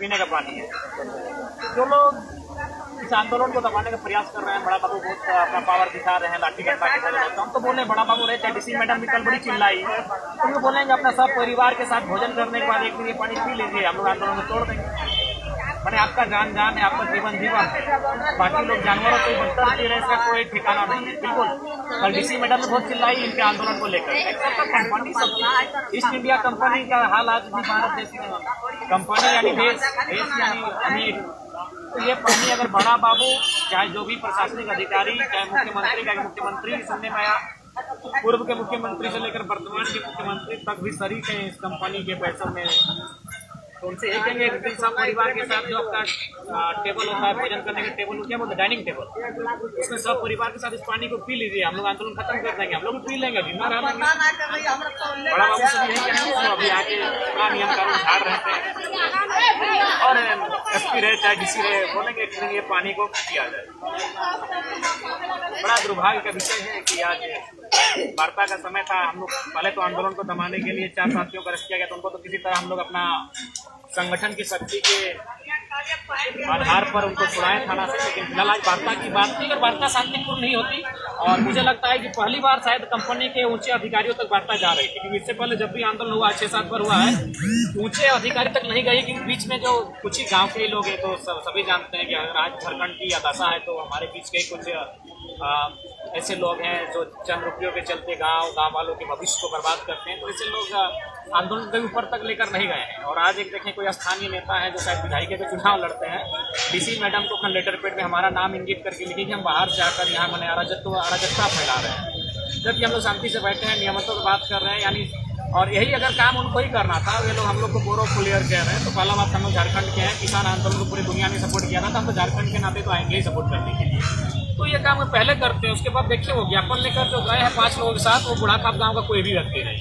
पीने का पानी है। जो लोग इस आंदोलन को दबाने का प्रयास कर रहे हैं, बड़ा बाबू बहुत अपना पावर दिखा रहे हैं, लाठी डंडा के साथ। हम तो बोले बड़ा बाबू रहे, चाहे डीसी मैडम भी कल बड़ी चिल्लाई, तो वो बोलेंगे अपना सब परिवार के साथ भोजन करने के बाद एक दिन ये पानी पी लीजिए, हम लोग आंदोलन को तोड़ देंगे। मैंने आपका जान जान है, आपका जीवन जीवन है, बाकी लोग जानवरों को बदतर की रहे, इसका कोई ठिकाना नहीं है। बिल्कुल कल डीसी मैडम ने बहुत चिल्लाई इनके आंदोलन को लेकर। कंपनी सब ईस्ट इंडिया कंपनी का हाल आज भी भारत देश में, कंपनी यानी देश यानी अमीर। तो ये पानी अगर बड़ा बाबू चाहे जो भी प्रशासनिक अधिकारी, चाहे मुख्यमंत्री सुनने में आया, पूर्व के मुख्यमंत्री से लेकर वर्तमान के मुख्यमंत्री तक भी शरीक हैं इस कंपनी के पैसों में। तो उनसे ये कहेंगे कि सब परिवार के साथ जो आपका टेबल होता है, भोजन करने का टेबल, क्या बोलते हैं, डाइनिंग टेबल, उसमें सब परिवार के साथ इस पानी को पी लीजिए, हम लोग आंदोलन खत्म कर देंगे, हम लोग भी पी लेंगे, जिम्मा रह लेंगे। बड़ा बाबू से यही कहेंगे, अभी आके बड़ा नियम कानून झाड़ रहते हैं और एसपी रहे चाहे डीसी रहे बोलेंगे कि ये पानी को पिया जाए। बड़ा दुर्भाग्य का विषय है कि आज वार्ता का समय था। हम लोग पहले तो आंदोलन को दबाने के लिए 4 साथियों को अरेस्ट किया गया, तो उनको तो किसी तरह हम लोग अपना संगठन की शक्ति के आधार पर उनको छुड़ाएं थाना से। लेकिन फिलहाल आज वार्ता की बात थी, अगर वार्ता शांतिपूर्ण नहीं होती, और मुझे लगता है कि पहली बार शायद कंपनी के ऊंचे अधिकारियों तक वार्ता जा रही थी, क्योंकि इससे पहले जब भी आंदोलन हुआ 6-7 बार हुआ है, ऊंचे अधिकारी तक नहीं गई। क्योंकि बीच में जो कुछ ही गाँव के लोग हैं, तो सभी जानते हैं कि अगर आज झारखंड की दशा है, तो हमारे बीच के कुछ ऐसे लोग हैं जो चंद रुपयों के चलते गांव वालों के भविष्य को बर्बाद करते हैं। तो ऐसे लोग आंदोलन के ऊपर तक लेकर नहीं गए हैं। और आज एक देखें, कोई स्थानीय नेता है जो शायद विधायिका के चुनाव लड़ते हैं, डीसी मैडम को अपना लेटर पैड में हमारा नाम इंगित करके लिखे कि हम बाहर जाकर यहाँ मैंने अराजकता फैला रहे हैं, जबकि हम लोग शांति से बैठे हैं, नियमों की बात कर रहे हैं। यानी और यही अगर काम उनको ही करना था, ये लोग हम लोग को बोरो क्लियर कह रहे हैं। तो पहला बात, हम लोग झारखंड के हैं, किसान आंदोलन को पूरी दुनिया ने सपोर्ट किया था, तो हम तो झारखंड के नाते तो आएंगे ही सपोर्ट करने के लिए। तो ये काम पहले करते हैं, उसके बाद देखिए वो ज्ञापन लेकर जो गए हैं 5 लोगों के साथ, वो बुढ़ाखाप गाँव का कोई भी व्यक्ति नहीं,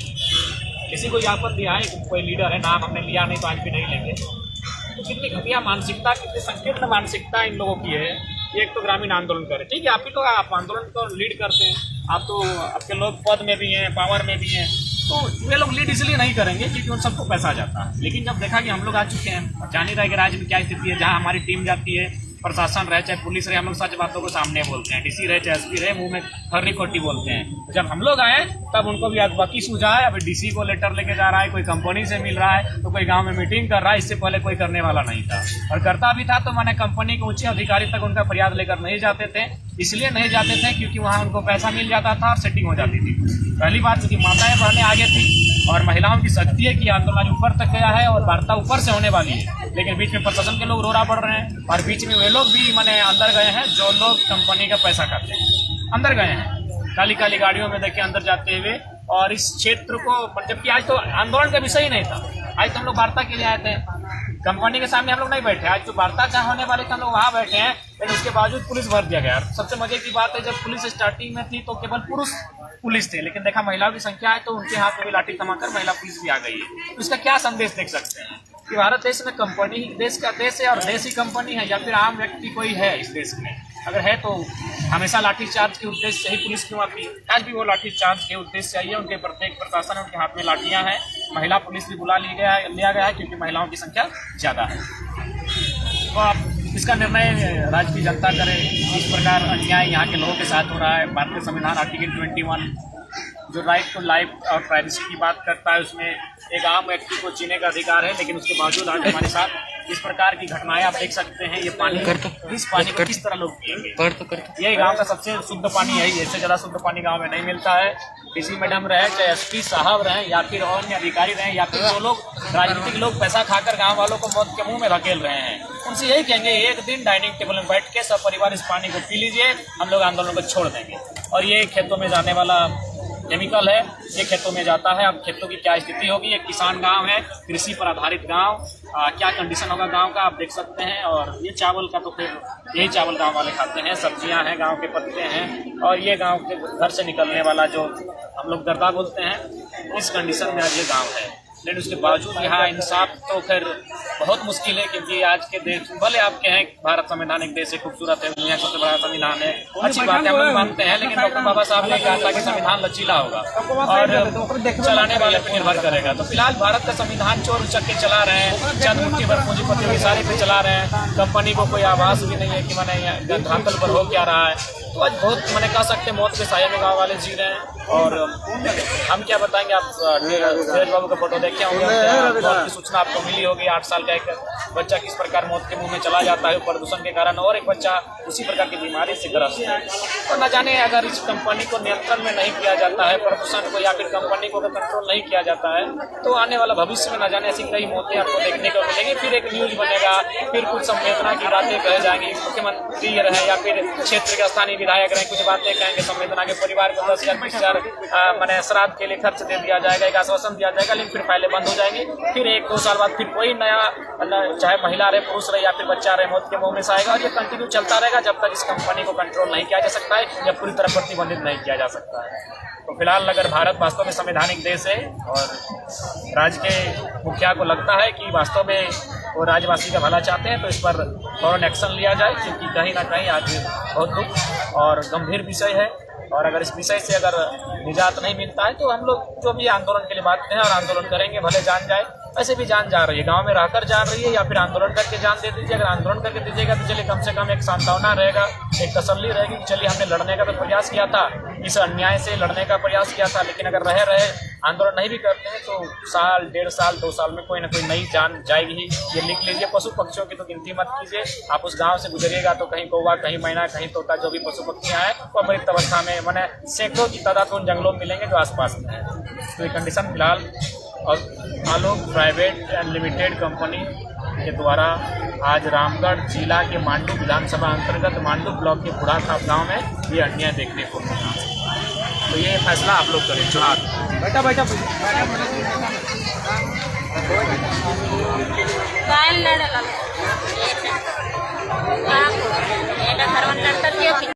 किसी को ज्ञापन दिया है, कोई लीडर है, नाम हमने लिया नहीं तो आज भी नहीं लेंगे। तो कितनी घटिया मानसिकता, कितनी संकीर्ण मानसिकता इन लोगों की है। एक तो ग्रामीण आंदोलन करें, ठीक है, आप ही तो आप आंदोलन को लीड करते हैं, आप तो आपके लोग पद में भी हैं, पावर में भी हैं, तो वे लोग लीड इसलिए नहीं करेंगे क्योंकि उन सबको पैसा जाता है। लेकिन जब देखा कि हम लोग आ चुके हैं, जान ही रहे कि राज्य में क्या स्थिति है, जहाँ हमारी टीम जाती है, प्रशासन रहे चाहे पुलिस रहे, हम लोग सच बातों को सामने बोलते हैं, डीसी रहे चाहे एसपी रहे, मुंह में खर्री खोटी बोलते हैं। तो जब हम लोग आए तब उनको भी अगबकी सूझा है। अभी डीसी को लेटर लेके जा रहा है, कोई कंपनी से मिल रहा है, तो कोई गांव में मीटिंग कर रहा है, इससे पहले कोई करने वाला नहीं था। और करता भी था तो मैंने कंपनी के ऊंचे अधिकारी तक उनका फरियाद लेकर नहीं जाते थे। इसलिए नहीं जाते थे क्योंकि वहाँ उनको पैसा मिल जाता था और सेटिंग हो जाती थी। पहली बात क्योंकि माताएं बहने आगे थी और महिलाओं की शक्ति है कि आंदोलन ऊपर तक गया है और वार्ता ऊपर से होने वाली है। लेकिन बीच में प्रशासन के लोग रोरा पड़ रहे हैं और बीच में वे लोग भी मैंने अंदर गए हैं जो लोग कंपनी का पैसा खाते हैं, अंदर गए हैं काली काली गाड़ियों में देखिए अंदर जाते हुए। और इस क्षेत्र को, जबकि आज तो आंदोलन का विषय ही नहीं था, आज तो हम लोग वार्ता के लिए आए थे, कंपनी के सामने हम लोग नहीं बैठे। आज तो वार्ता जहाँ होने वाले थे हम लोग वहाँ बैठे हैं, लेकिन उसके बावजूद पुलिस भर दिया गया। सबसे मजे की बात है, जब पुलिस स्टार्टिंग में थी तो केवल पुरुष पुलिस थे, लेकिन देखा महिलाओं की संख्या है तो उनके हाथ में भी लाठी थमाकर महिला पुलिस भी आ गई है। तो इसका क्या संदेश देख सकते हैं कि भारत देश में कंपनी ही देश का देश है और देश ही कंपनी है, या फिर आम व्यक्ति कोई है इस देश में? अगर है तो हमेशा लाठीचार्ज के उद्देश्य से ही पुलिस क्यों आती है? आज भी वो लाठीचार्ज के उद्देश्य से आई है। उनके प्रत्येक प्रशासन उनके हाथ में लाठियां हैं। महिला पुलिस भी बुला लिया गया है क्योंकि महिलाओं की संख्या ज़्यादा है। तो आप इसका निर्णय राज्य की जनता करे। इस प्रकार अन्याय यहाँ के लोगों के साथ हो रहा है। भारतीय संविधान आर्टिकल 21 जो राइट टू लाइफ और प्राइवेसी की बात करता है, उसमें एक आम व्यक्ति को जीने का अधिकार है, लेकिन उसके बावजूद आज हमारे साथ इस प्रकार की घटनाएं आप देख सकते हैं। ये पानी, इस पानी को किस तरह लोग पिएंगे? यही गांव का सबसे शुद्ध पानी है, इससे ज़्यादा शुद्ध पानी गांव में नहीं मिलता है। डीसी मैडम रहे चाहे एसपी साहब रहे या फिर अन्य अधिकारी रहे या फिर जो लोग राजनीतिक लोग पैसा खाकर गाँव वालों को मौत के मुँह में धकेल रहे हैं, उनसे यही कहेंगे एक दिन डाइनिंग टेबल में बैठ के सब परिवार इस पानी को पी लीजिए, हम लोग आंदोलन को छोड़ देंगे। और ये खेतों में जाने वाला केमिकल है, ये खेतों में जाता है। अब खेतों की क्या स्थिति होगी? एक किसान गांव है, कृषि पर आधारित गांव, क्या कंडीशन होगा गांव का आप देख सकते हैं। और ये चावल का तो फिर यही चावल गांव वाले खाते हैं, सब्जियां हैं, गांव के पत्ते हैं, और ये गांव के घर से निकलने वाला जो हम लोग दर्दा बोलते हैं, इस कंडीशन में आज ये गाँव है। लेकिन उसके बावजूद यहाँ इंसाफ तो खैर बहुत मुश्किल है, क्योंकि आज के देश भले आप कहें भारत संविधान एक देश है, खूबसूरत है, दुनिया का सबसे बड़ा संविधान है, अच्छी बात है, हम लोग मानते हैं, लेकिन डॉक्टर बाबा साहब ने कहा था कि संविधान लचीला होगा और चलाने वाले पर निर्भर करेगा। तो फिलहाल भारत का संविधान चोर उचक के चला रहे हैं, चंद मुट्ठी भर पूंजीपतियों की सारी पे चला रहे हैं, कंपनी को कोई आभास भी नहीं है कि मैंने धरातल पर हो क्या रहा है। तो आज बहुत मैंने कह सकते हैं मौत के साये में गाँव वाले जी रहे हैं। और हम क्या बताएंगे, आप धीरज बाबू का फोटो देखे होंगे, मौत की सूचना आपको मिली होगी। 8 साल का एक बच्चा किस प्रकार मौत के मुंह में चला जाता है प्रदूषण के कारण, और एक बच्चा उसी प्रकार की बीमारी से ग्रस्त है। तो न जाने अगर इस कंपनी को नियंत्रण में नहीं किया जाता है, प्रदूषण को, या फिर कंपनी को अगर कंट्रोल नहीं किया जाता है, तो आने वाला भविष्य में न जाने ऐसी कई मौतें आपको देखने को मिलेंगी। फिर एक न्यूज बनेगा, फिर कुछ संवेदना की बातें कह जाएंगी, मुख्यमंत्री रहे या फिर क्षेत्र के स्थानीय विधायक रहे, कुछ बातें कहेंगे, संवेदना के परिवार को 10,000 20,000 मैंने श्राद्ध के लिए खर्च दे दिया जाएगा, एक आश्वासन दिया जाएगा, लेकिन फिर फाइलें बंद हो जाएंगी। फिर 1-2 साल बाद फिर कोई नया, चाहे महिला रहे, पुरुष रहे या फिर बच्चा रहे, मौत के मुंह में से आएगा। और ये कंटिन्यू चलता रहेगा जब तक इस कंपनी को कंट्रोल नहीं किया जा सकता है या पूरी तरह प्रतिबंधित नहीं किया जा सकता है। तो फिलहाल अगर भारत वास्तव में संवैधानिक देश है और राज्य के मुखिया को लगता है कि वास्तव में वो राज्यवासी का भला चाहते हैं, तो इस पर फौरन एक्शन लिया जाए, क्योंकि कहीं ना कहीं आज बहुत दुख और गंभीर विषय है। और अगर इस विषय से अगर निजात नहीं मिलता है, तो हम लोग जो भी आंदोलन के लिए बात हैं और आंदोलन करेंगे, भले जान जाए, वैसे भी जान जा रही है, गांव में रहकर जान रही है, या फिर आंदोलन करके जान दे दीजिए। अगर आंदोलन करके दीजिएगा तो चलिए कम से कम एक सांत्वना रहेगा, एक तसल्ली रहेगी कि चलिए हमने लड़ने का तो प्रयास किया था, इस अन्याय से लड़ने का प्रयास किया था। लेकिन अगर रहे आंदोलन नहीं भी करते हैं तो साल, 1.5 साल, 2 साल में कोई ना कोई नई जान जाएगी ही। ये लिख लीजिए, पशु पक्षियों की तो गिनती मत कीजिए। आप उस गांव से गुजरिएगा तो कहीं कौवा, कहीं मैना, कहीं तोता, जो भी पशु पक्षियाँ हैं वो मृत अवस्था में, मैंने सैकड़ों की तादाद उन जंगलों में मिलेंगे जो आसपास में हैं। तो ये कंडीशन फिलहाल, और आलोक प्राइवेट एंड लिमिटेड कंपनी के द्वारा आज रामगढ़ जिला के मांडू विधानसभा अंतर्गत मांडू ब्लॉक के बुढ़ाखाप गांव में ये अन्याय देखने को मिला। तो ये फैसला आप लोग करें। बैठा बैठा